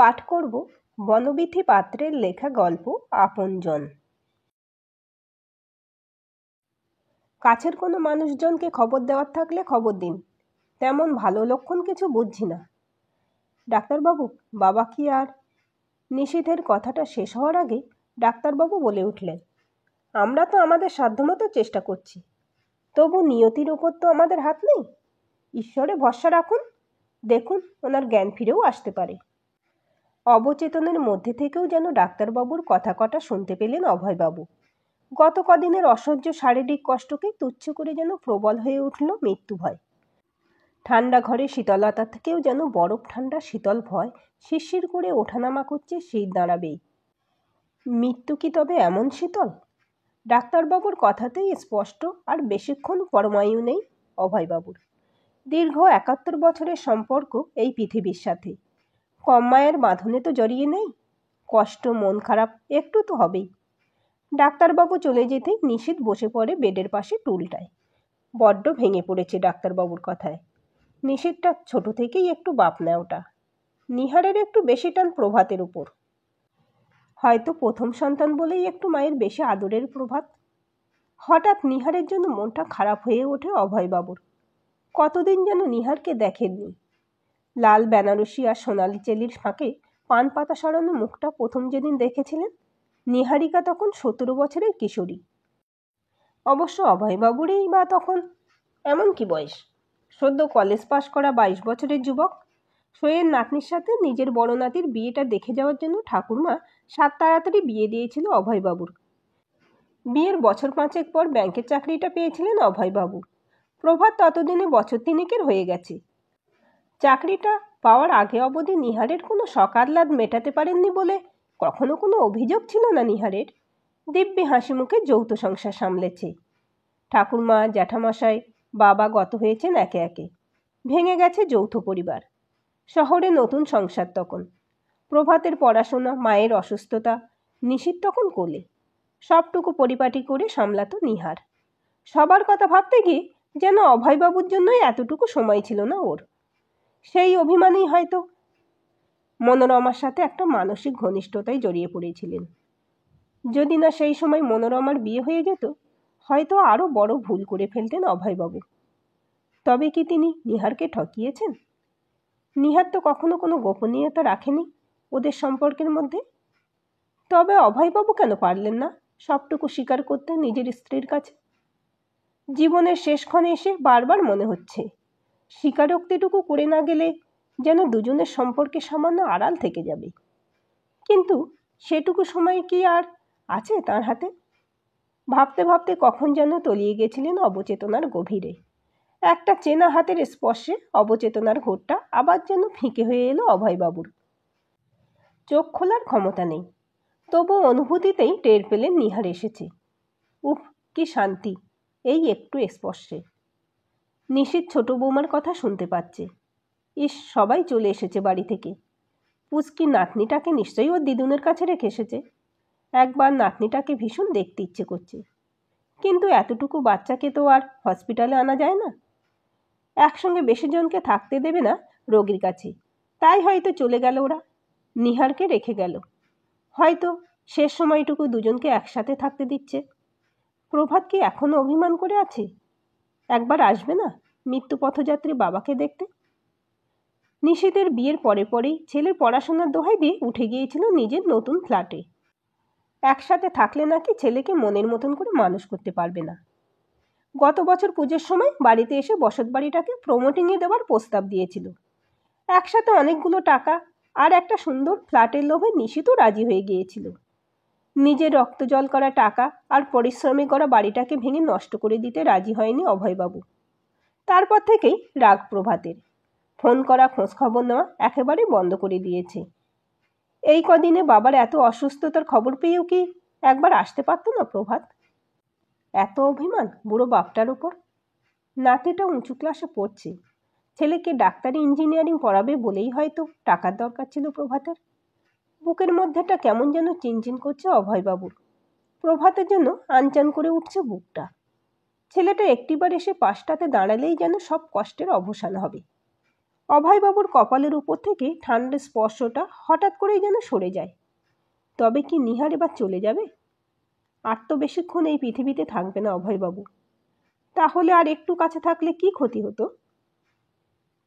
পাঠ করব বনবিথি পাত্রের লেখা গল্প আপনজন। কাছের কোনো মানুষজনকে খবর দেওয়ার থাকলে খবর দিন, তেমন ভালো লক্ষণ কিছু বুঝছি না। ডাক্তারবাবু, বাবা কি আর? নিশীথের কথাটা শেষ হওয়ার আগে ডাক্তারবাবু বলে উঠলেন, আমরা তো আমাদের সাধ্যমতো চেষ্টা করছি, তবু নিয়তির ওপর তো আমাদের হাত নেই। ঈশ্বরে ভরসা রাখুন, দেখুন ওনার জ্ঞান ফিরেও আসতে পারে। অবচেতনের মধ্যে থেকেও যেন ডাক্তারবাবুর কথা কটা শুনতে পেলেন অভয়বাবু। গত কদিনের অসহ্য শারীরিক কষ্টকে তুচ্ছ করে যেন প্রবল হয়ে উঠল মৃত্যু ভয়। ঠান্ডা ঘরে শীতলতা থেকেও যেন বরফ ঠান্ডা শীতল ভয় শিরশির করে ওঠানামা করছে শীত দাঁড়াবেই। মৃত্যু কি তবে এমন শীতল? ডাক্তারবাবুর কথাতেই স্পষ্ট, আর বেশিক্ষণ পরমায়ু নেই অভয়বাবুর। দীর্ঘ ৭১ বছরের সম্পর্ক এই পৃথিবীর সাথে। কম মায়ের বাঁধনে তো জড়িয়ে নেই। কষ্ট, মন খারাপ একটু তো হবেই। ডাক্তারবাবু চলে যেতেই নিশীথ বসে পড়ে বেডের পাশে টুলটায়। বড্ড ভেঙে পড়েছে ডাক্তারবাবুর কথায়। নিশীথটা ছোট থেকেই একটু বাপ নেওটা। নিহারের একটু বেশি টান প্রভাতের উপর। হয়তো প্রথম সন্তান বলেই একটু মায়ের বেশি আদরের প্রভাত। হঠাৎ নিহারের জন্য মনটা খারাপ হয়ে ওঠে অভয়বাবুর। কতদিন যেন নিহারকে দেখেননি। লাল বেনারসি আর সোনালি চেলির ফাঁকে পান পাতা সরানো মুখটা প্রথম যেদিন দেখেছিলেন, নিহারিকা তখন ১৭ বছরের কিশোরী। অবশ্য অভয়বাবুরই বা তখন এমন কি বয়স? সদ্য কলেজ পাশ করা ২২ বছরের যুবক। সইয়ের নাতনির সাথে নিজের বড় নাতির বিয়েটা দেখে যাওয়ার জন্য ঠাকুরমা সাত তাড়াতাড়ি বিয়ে দিয়েছিল অভয়বাবুর। বিয়ের বছর ৫ পর ব্যাংকের চাকরিটা পেয়েছিলেন অভয়বাবু। প্রভাত ততদিনে বছর ৩ হয়ে গেছে। চাকরিটা পাওয়ার আগে অবধি নিহারের কোনো শখ আহ্লাদ মেটাতে পারেননি বলে কখনো কোনো অভিযোগ ছিল না নিহারের। দিব্যি হাসি মুখে যৌথ সংসার সামলেছে। ঠাকুরমা, জ্যাঠামশাই, বাবা গত হয়েছেন একে একে। ভেঙে গেছে যৌথ পরিবার। শহরে নতুন সংসার তখন। প্রভাতের পড়াশোনা, মায়ের অসুস্থতা, নিশীথ তখন কোলে। সবটুকু পরিপাটি করে সামলাতো নিহার। সবার কথা ভাবতে গিয়ে যেন অভয়বাবুর জন্যই এতটুকু সময় ছিল না ওর। সেই অভিমানেই হয়তো মনোরমার সাথে একটা মানসিক ঘনিষ্ঠতায় জড়িয়ে পড়েছিলেন। যদি না সেই সময় মনোরমার বিয়ে হয়ে যেত, হয়তো আরও বড় ভুল করে ফেলতেন অভয়বাবু। তবে কি তিনি নিহারকে ঠকিয়েছেন? নিহার তো কখনো কোনো গোপনীয়তা রাখেনি ওদের সম্পর্কের মধ্যে। তবে অভয়বাবু কেন পারলেন না সবটুকু স্বীকার করতে নিজের স্ত্রীর কাছে? জীবনের শেষক্ষণে এসে বারবার মনে হচ্ছে, স্বীকারোক্তিটুকু করে না গেলে যেন দুজনের সম্পর্কে সামান্য আড়াল থেকে যাবে। কিন্তু সেটুকু সময় কি আর আছে তার হাতে? ভাবতে ভাবতে কখন যেন তলিয়ে গেছিলেন অবচেতনার গভীরে। একটা চেনা হাতের স্পর্শে অবচেতনার ঘোরটা আবার যেন ফিকে হয়ে এলো অভয়বাবুর। চোখ খোলার ক্ষমতা নেই, তবু অনুভূতিতেই টের পেলেন নিহার এসেছে। উফ, কি শান্তি এই একটু স্পর্শে। নিশীথ ছোট বৌমার কথা শুনতে পাচ্ছে। ইস, সবাই চলে এসেছে বাড়ি থেকে। পুচকি নাতনিটাকে নিশ্চয়ই ওর দিদুনের কাছে রেখে এসেছে। একবার নাতনিটাকে ভীষণ দেখতে ইচ্ছে করছে, কিন্তু এতটুকু বাচ্চাকে তো আর হসপিটালে আনা যায় না। একসঙ্গে বেশি জনকে থাকতে দেবে না রোগীর কাছে, তাই হয়তো চলে গেল ওরা। নিহারকে রেখে গেল। হয়তো শেষ সময়টুকু দুজনকে একসাথে থাকতে দিচ্ছে। প্রভাত কি এখনো অভিমান করে আছে? একবার আসবে না মৃত্যু পথযাত্রী বাবাকে দেখতে? নিশীথের বিয়ের পরে পরেই ছেলের পড়াশোনার দোহাই দিয়ে উঠে গিয়েছিল নিজের নতুন ফ্ল্যাটে। একসাথে থাকলে নাকি ছেলেকে মনের মতন করে মানুষ করতে পারবে না। গত বছর পুজোর সময় বাড়িতে এসে বসত বাড়িটাকে প্রমোটিংয়ে দেওয়ার প্রস্তাব দিয়েছিল। একসাথে অনেকগুলো টাকা আর একটা সুন্দর ফ্ল্যাটের লোভে নিশীথও রাজি হয়ে গিয়েছিল। নিজের রক্ত জল করা টাকা আর পরিশ্রমে করা বাড়িটাকে ভেঙে নষ্ট করে দিতে রাজি হয়নি অভয়বাবু। তারপর থেকেই রাগ প্রভাতের। ফোন করা, খোঁজ খবর নেওয়া একেবারে বন্ধ করে দিয়েছে। এই কদিনে বাবার এত অসুস্থতার খবর পেয়েও কি একবার আসতে পারত না প্রভাত? এত অভিমান বুড়ো বাপটার উপর। নাতিটা উঁচু ক্লাসে পড়ছে, ছেলেকে ডাক্তারি ইঞ্জিনিয়ারিং পড়াবে বলেই হয়তো টাকার দরকার ছিল প্রভাতের। বুকের মধ্যেটা কেমন যেন চিনচিন করছে অভয়বাবুর। প্রভাতের জন্য আনচান করে উঠছে বুকটা। ছেলেটা একটিবার এসে পাশটাতে দাঁড়ালেই যেন সব কষ্টের অবসান হবে। অভয়বাবুর কপালের উপর থেকে ঠান্ডা স্পর্শটা হঠাৎ করেই যেন সরে যায়। তবে কি নিহার এবার চলে যাবে? আর তো বেশিক্ষণ এই পৃথিবীতে থাকবে না অভয়বাবু। তাহলে আর একটু কাছে থাকলে কি ক্ষতি হতো?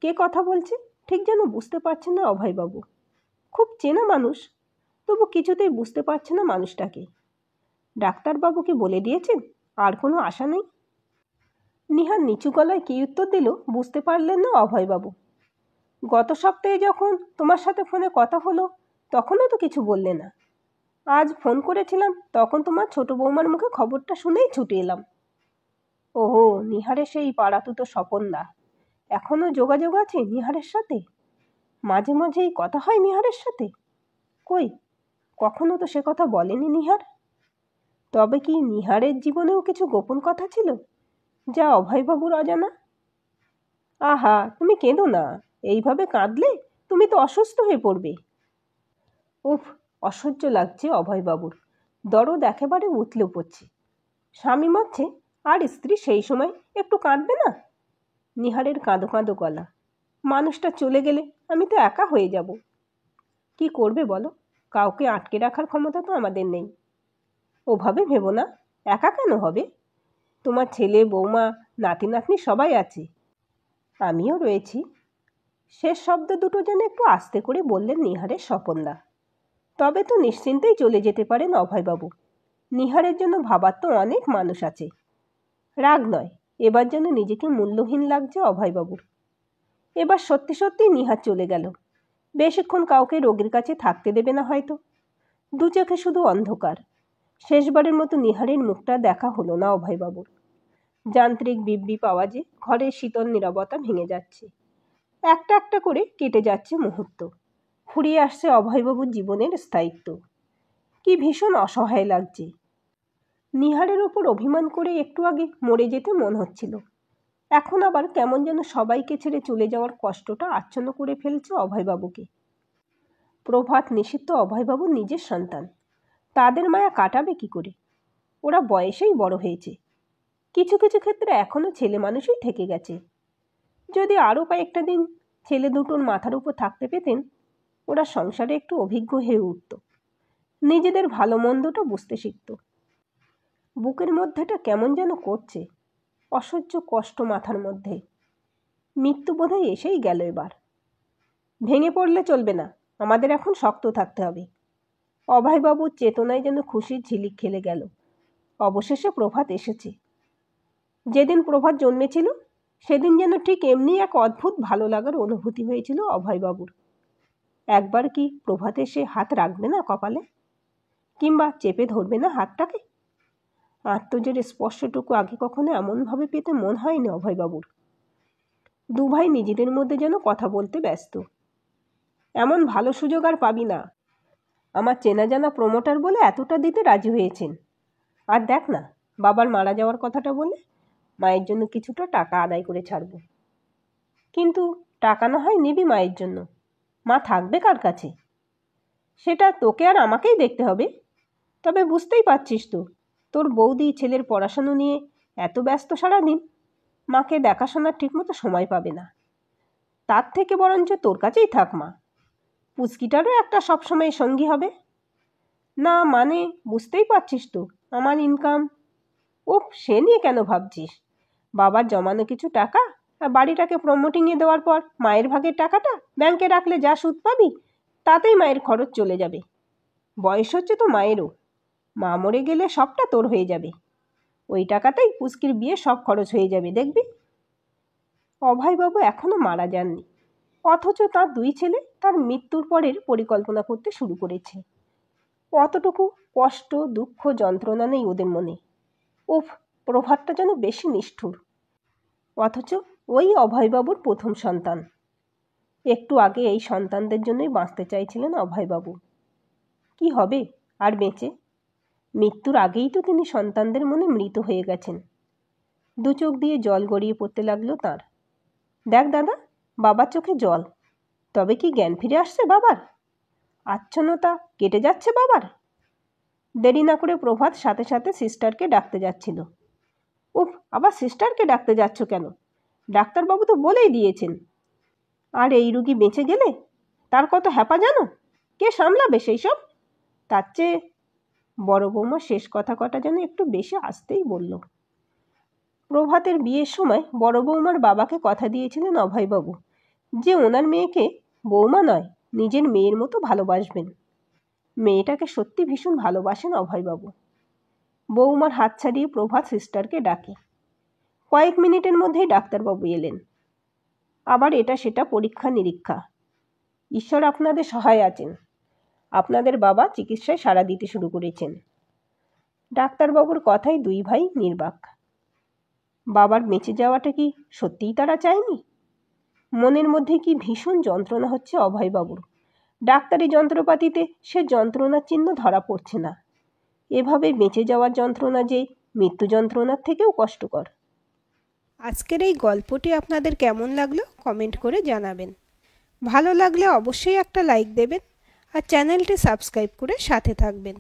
কে কথা বলছে ঠিক যেন বুঝতে পারছে না অভয়বাবু। খুব চেনা মানুষ, তবু কিছুতেই বুঝতে পারছে না মানুষটাকে। ডাক্তারবাবুকে বলে দিয়েছেন আর কোনো আশা নেই? নিহার নিচু গলায় কী উত্তর দিল বুঝতে পারলেন না অভয়বাবু। গত সপ্তাহে যখন তোমার সাথে ফোনে কথা হলো তখনও তো কিছু বললে না। আজ ফোন করেছিলাম তখন তোমার ছোট বৌমার মুখে খবরটা শুনেই ছুটে এলাম। ওহো, নিহারের সেই পাড়াতুতো স্বপনদা। এখনো যোগাযোগ আছে নিহারের সাথে? মাঝে মাঝেই কথা হয় নিহারের সাথে? কই, কখনো তো সে কথা বলেনি নিহার। তবে কি নিহারের জীবনেও কিছু গোপন কথা ছিল যা অভয়বাবুর অজানা? আহা, তুমি কেঁদো না। এইভাবে কাঁদলে তুমি তো অসুস্থ হয়ে পড়বে। উফ, অসহ্য লাগছে অভয়বাবুর। দরদ একেবারে উতলে পড়ছে। স্বামী মরছে আর স্ত্রী সেই সময় একটু কাঁদবে না? নিহারের কাঁদো কাঁদো গলা। মানুষটা চলে গেলে আমি তো একা হয়ে যাব। কি করবে বলো? কাউকে আটকে রাখার ক্ষমতা তো আমাদের নেই। ওভাবে ভেবো না। একা কেন হবে? তোমার ছেলে, বৌমা, নাতি নাতনি সবাই আছে। আমিও রয়েছি। শেষ শব্দ দুটো যেন একটু আস্তে করে বললেন নিহারের স্বপনদা। তবে তো নিশ্চিন্তেই চলে যেতে পারেন অভয়বাবু। নিহারের জন্য ভাবার তো অনেক মানুষ আছে। রাগ নয়, এবার যেন নিজেকে মূল্যহীন লাগছে অভয়বাবুর। এবার সত্যি সত্যি নিহার চলে গেল। বেশিক্ষণ কাউকে রোগীর কাছে থাকতে দেবে না হয়তো। দু চোখে শুধু অন্ধকার। শেষবারের মতো নিহারের মুখটা দেখা হলো না অভয়বাবুর। যান্ত্রিক বিব্বিপ আওয়াজে ঘরের শীতল নীরবতা ভেঙে যাচ্ছে। একটা একটা করে কেটে যাচ্ছে মুহূর্ত। ফুরিয়ে আসছে অভয়বাবুর জীবনের স্থায়িত্ব। কি ভীষণ অসহায় লাগছে। নিহারের ওপর অভিমান করে একটু আগে মরে যেতে মন হচ্ছিল। এখন আবার কেমন যেন সবাইকে ছেড়ে চলে যাওয়ার কষ্টটা আচ্ছন্ন করে ফেলছে অভয়বাবুকে। প্রভাত, নিষিদ্ধ অভয়বাবুর নিজের সন্তান। তাদের মায়া কাটাবে কি করে? ওরা বয়সেই বড় হয়েছে। কিছু কিছু ক্ষেত্রে এখনো ছেলে মানুষই থেকে গেছে। যদি আরও কয়েকটা দিন ছেলে দুটোর মাথার উপর থাকতে পেতেন, ওরা সংসারে একটু অভিজ্ঞ হয়ে উঠত। নিজেদের ভালো মন্দটা বুঝতে শিখত। বুকের মধ্যেটা কেমন যেন করছে। অসহ্য কষ্ট মাথার মধ্যে। মৃত্যু বোধহয় এসেই গেল এবার। ভেঙে পড়লে চলবে না, আমাদের এখন শক্ত থাকতে হবে। অভয়বাবুর চেতনায় যেন খুশির ঝিলিক খেলে গেল। অবশেষে প্রভাত এসেছে। যেদিন প্রভাত জন্মেছিল সেদিন যেন ঠিক এমনি এক অদ্ভুত ভালো লাগার অনুভূতি হয়েছিল অভয়বাবুর। একবার কি প্রভাত এসে হাত রাখবে না কপালে? কিংবা চেপে ধরবে না হাতটাকে? আত্মজের স্পর্শটুকু আগে কখনো এমনভাবে পেতে মন হয়নি অভয়বাবুর। দু ভাই নিজেদের মধ্যে যেন কথা বলতে ব্যস্ত। এমন ভালো সুযোগ আর পাবি না। আমার চেনা জানা প্রমোটার বলে এতটা দিতে রাজি হয়েছেন। আর দেখ না, বাবার মারা যাওয়ার কথাটা বলে মায়ের জন্য কিছুটা টাকা আদায় করে ছাড়ব। কিন্তু টাকা না হয় নিবি মায়ের জন্য। মা থাকবে কার কাছে? সেটা তোকে আর আমাকেই দেখতে হবে। তবে বুঝতেই পারছিস তো, তোর বৌদি ছেলের পড়াশুনো নিয়ে এত ব্যস্ত সারাদিন, মাকে দেখাশোনার ঠিকমতো সময় পাবে না। তার থেকে বরঞ্চ তোর কাছেই থাক মা। পুচকিটারও একটা সবসময় সঙ্গী হবে। না মানে বুঝতেই পারছিস তো, আমার ইনকাম। ওহ, সে নিয়ে কেন ভাবছিস? বাবার জমানো কিছু টাকা আর বাড়িটাকে প্রমোটিংয়ে দেওয়ার পর মায়ের ভাগের টাকাটা ব্যাংকে রাখলে যা সুদ পাবি তাতেই মায়ের খরচ চলে যাবে। বয়স হচ্ছে তো মায়েরও। মা মরে গেলে সবটা তোর হয়ে যাবে। ওই টাকাতেই পুচকির বিয়ে সব খরচ হয়ে যাবে, দেখবি। অভয়বাবু এখনো মারা যাননি, অথচ তার দুই ছেলে তার মৃত্যুর পরের পরিকল্পনা করতে শুরু করেছে। অতটুকু কষ্ট, দুঃখ, যন্ত্রণা নেই ওদের মনে। উফ, প্রভাতটা যেন বেশি নিষ্ঠুর। অথচ ওই অভয়বাবুর প্রথম সন্তান। একটু আগে এই সন্তানদের জন্যই বাঁচতে চাইছিলেন অভয়বাবু। কি হবে আর বেঁচে? মৃত্যুর আগেই তো তিনি সন্তানদের মনে মৃত হয়ে গেছেন। দু চোখ দিয়ে জল গড়িয়ে পড়তে লাগলো তাঁর। দেখ দাদা, বাবার চোখে জল। তবে কি জ্ঞান ফিরে আসছে বাবার? আচ্ছন্নতা কেটে যাচ্ছে বাবার? দেরি না করে প্রভাত সাথে সাথে সিস্টারকে ডাকতে যাচ্ছিল। উফ, আবার সিস্টারকে ডাকতে যাচ্ছ কেন? ডাক্তারবাবু তো বলেই দিয়েছেন। আর এই রুগী বেঁচে গেলে তার কত হ্যাপা জানো? কে সামলাবে সেই সব? তার চেয়ে বড় বৌমা শেষ কথা কটা যেন একটু বেশি আসতেই বলল। প্রভাতের বিয়ের সময় বড় বৌমার বাবাকে কথা দিয়েছিলেন অভয়বাবু যে ওনার মেয়েকে বৌমা নয় নিজের মেয়ের মতো ভালোবাসবেন। মেয়েটাকে সত্যি ভীষণ ভালোবাসেন অভয়বাবু। বৌমার হাত ছাড়িয়ে প্রভাত সিস্টারকে ডাকে। কয়েক মিনিটের মধ্যেই ডাক্তারবাবু এলেন। আবার এটা সেটা পরীক্ষা নিরীক্ষা। ঈশ্বর আপনাদের সহায় আছেন। আপনাদের বাবা চিকিৎসায় সাড়া দিতে শুরু করেছেন। ডাক্তারবাবুর কথায় দুই ভাই নির্বাক। বাবার বেঁচে যাওয়াটা কি সত্যিই তারা চায়নি? মনের মধ্যে কি ভীষণ যন্ত্রণা হচ্ছে অভয়বাবুর। ডাক্তারি যন্ত্রপাতিতে সে যন্ত্রণার চিহ্ন ধরা পড়ছে না। এভাবে বেঁচে যাওয়ার যন্ত্রণা যে মৃত্যু যন্ত্রণার থেকেও কষ্টকর। আজকের এই গল্পটি আপনাদের কেমন লাগলো কমেন্ট করে জানাবেন। ভালো লাগলে অবশ্যই একটা লাইক দেবেন আর চ্যানেলটি সাবস্ক্রাইব করে সাথে থাকবেন।